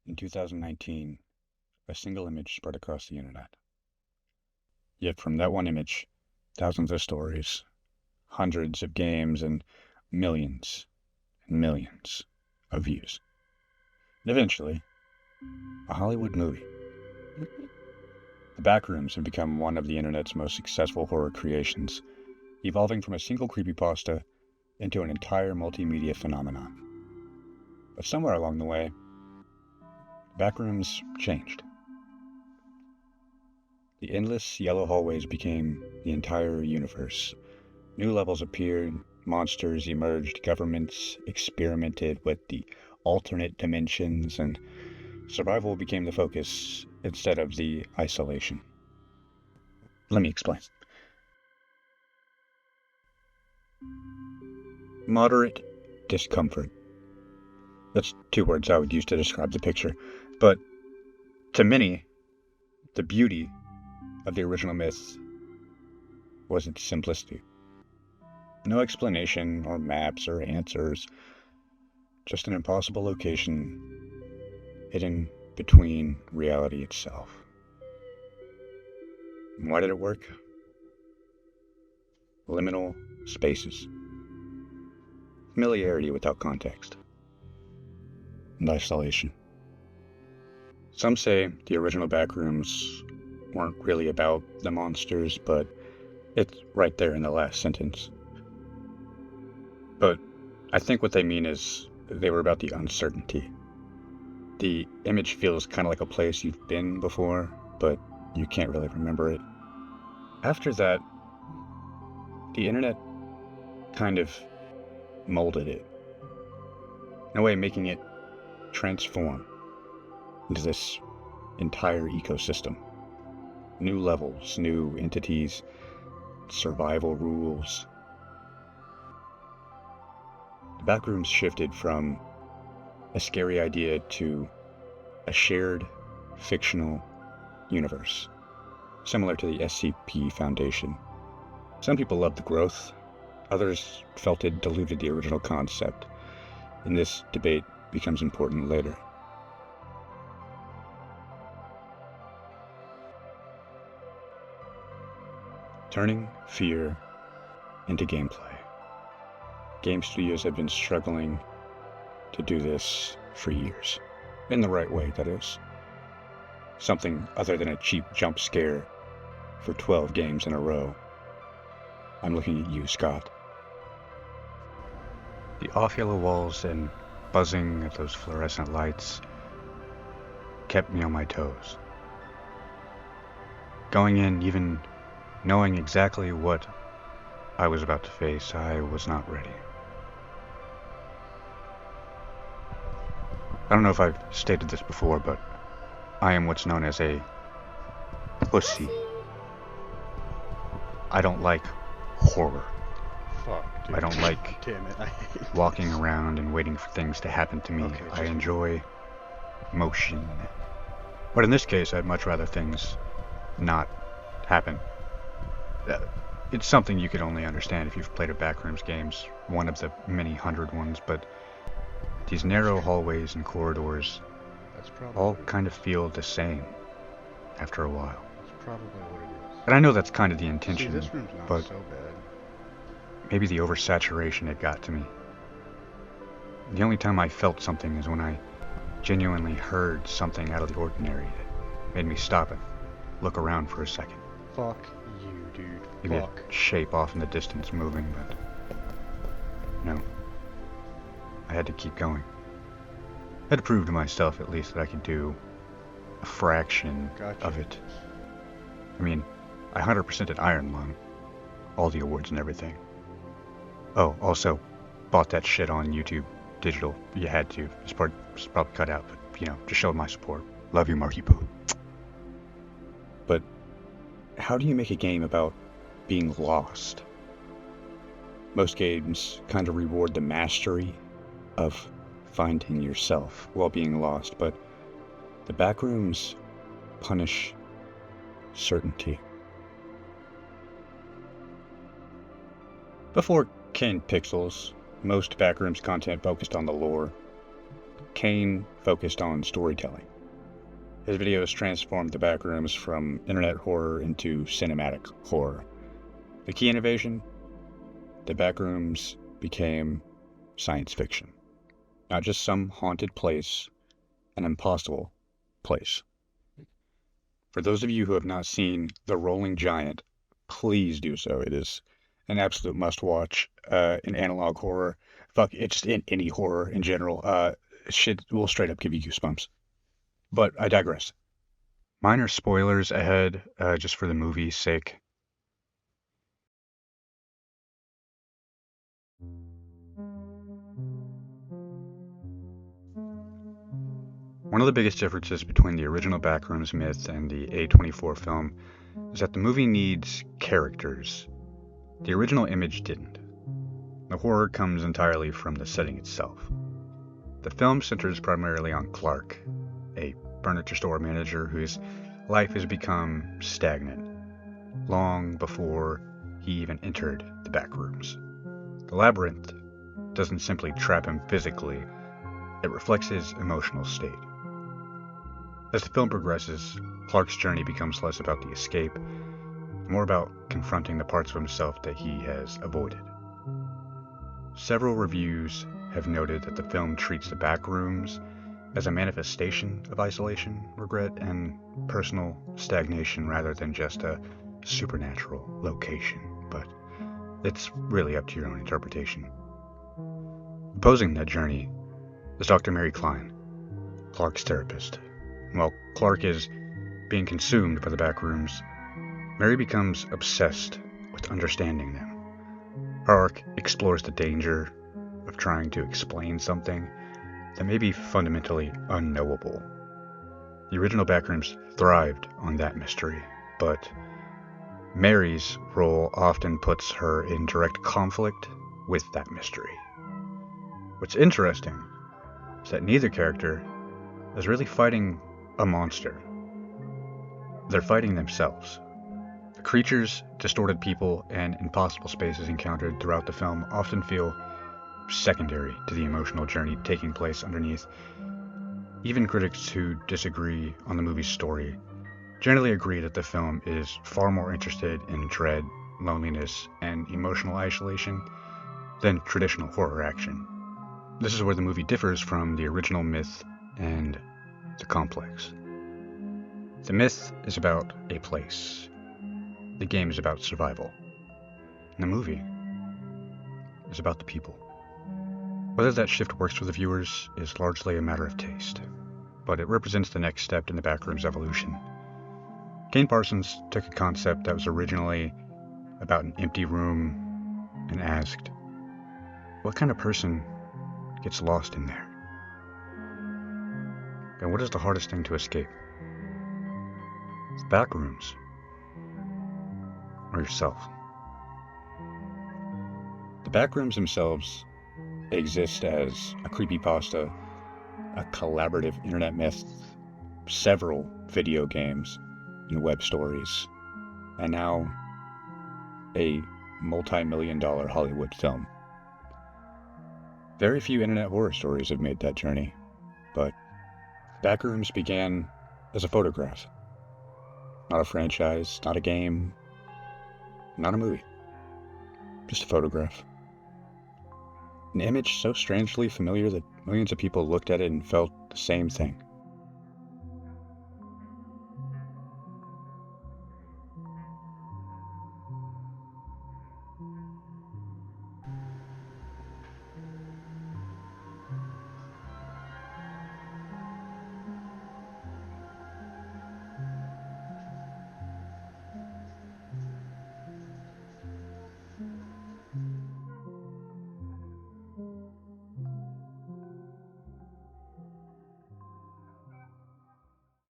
In 2019, a single image spread across the internet. Yet from that one image, thousands of stories, hundreds of games, and millions of views. And eventually, a Hollywood movie. The Backrooms have become one of the internet's most successful horror creations, evolving from a single creepypasta into an entire multimedia phenomenon. But somewhere along the way, Backrooms changed. The endless yellow hallways became the entire universe. New levels appeared, monsters emerged, governments experimented with the alternate dimensions, and survival became the focus instead of the isolation. Let me explain. Moderate discomfort. That's two words I would use to describe the picture. But to many, the beauty of the original myth was its simplicity. No explanation or maps or answers, just an impossible location hidden between reality itself. And why did it work? Liminal spaces. Familiarity without context. And isolation. Some say the original Backrooms weren't really about the monsters, but it's right there in the last sentence. But I think what they mean is they were about the uncertainty. The image feels kind of like a place you've been before, but you can't really remember it. After that, the internet kind of molded it. In a way, making it transform into this entire ecosystem. New levels, new entities, survival rules. The Backrooms shifted from a scary idea to a shared fictional universe, similar to the SCP Foundation. Some people loved the growth, others felt it diluted the original concept, and this debate becomes important later. Turning fear into gameplay. Game studios have been struggling to do this for years. In the right way, that is. Something other than a cheap jump scare for 12 games in a row. I'm looking at you, Scott. The off-yellow walls and buzzing of those fluorescent lights kept me on my toes. Going in, even knowing exactly what I was about to face, I was not ready. I don't know if I've stated this before, but I am what's known as a pussy. I don't like horror. Fuck, dude. I don't like Damn it, I hate walking around and waiting for things to happen to me. Okay, I enjoy motion. But in this case, I'd much rather things not happen. It's something you could only understand if you've played a Backrooms games, one of the many hundred ones, but these narrow hallways and corridors That's probably all what it kind of feel the same after a while. is. That's probably what it is. And I know that's kind of the See, intention, this room's not but so bad. maybe the oversaturation had got to me. The only time I felt something is when I genuinely heard something out of the ordinary that made me stop and look around for a second. Fuck you, dude. Maybe Fuck. a shape off in the distance moving, but no. I had to keep going. I had to prove to myself at least that I could do a fraction Gotcha. of it. I mean, I 100%ed Iron Lung, all the awards and everything. Oh, also, bought that shit on YouTube digital. You had to. This part was probably cut out, but, you know, just showed my support. Love you, Marky Poo. But how do you make a game about being lost? Most games kind of reward the mastery of finding yourself while being lost, but the Backrooms punish certainty. Before came Pixels, most Backrooms content focused on the lore, Kane focused on storytelling. His videos transformed the Backrooms from internet horror into cinematic horror. The key innovation? The Backrooms became science fiction. Not just some haunted place, an impossible place. For those of you who have not seen The Rolling Giant, please do so. It is an absolute must-watch in analog horror. Fuck, it's just in any horror in general. Shit will straight up give you goosebumps. But I digress. Minor spoilers ahead, just for the movie's sake. One of the biggest differences between the original Backrooms myth and the A24 film is that the movie needs characters. The original Image didn't. The horror comes entirely from the setting itself. The film centers primarily on Clark, a furniture store manager whose life has become stagnant, long before he even entered the Backrooms. The labyrinth doesn't simply trap him physically, it reflects his emotional state. As the film progresses, Clark's journey becomes less about the escape, more about confronting the parts of himself that he has avoided. Several reviews have noted that the film treats the Backrooms as a manifestation of isolation, regret, and personal stagnation rather than just a supernatural location, but it's really up to your own interpretation. Opposing that journey is Dr. Mary Klein, Clark's therapist. While Clark is being consumed by the Backrooms, Mary becomes obsessed with understanding them. Her arc explores the danger of trying to explain something that may be fundamentally unknowable. The original Backrooms thrived on that mystery, but Mary's role often puts her in direct conflict with that mystery. What's interesting is that neither character is really fighting a monster. They're fighting themselves. The creatures, distorted people, and impossible spaces encountered throughout the film often feel secondary to the emotional journey taking place underneath. Even critics who disagree on the movie's story generally agree that the film is far more interested in dread, loneliness, and emotional isolation than traditional horror action. This is where the movie differs from the original myth and the complex. The myth is about a place. The game is about survival. And the movie is about the people. Whether that shift works for the viewers is largely a matter of taste, but it represents the next step in the Backrooms evolution. Kane Parsons took a concept that was originally about an empty room and asked, what kind of person gets lost in there? And what is the hardest thing to escape? The Backrooms or yourself? The Backrooms themselves exist as a creepypasta, a collaborative internet myth, several video games and web stories, and now a multi-million-dollar Hollywood film. Very few internet horror stories have made that journey, but Backrooms began as a photograph. Not a franchise, not a game, not a movie. Just a photograph. An image so strangely familiar that millions of people looked at it and felt the same thing.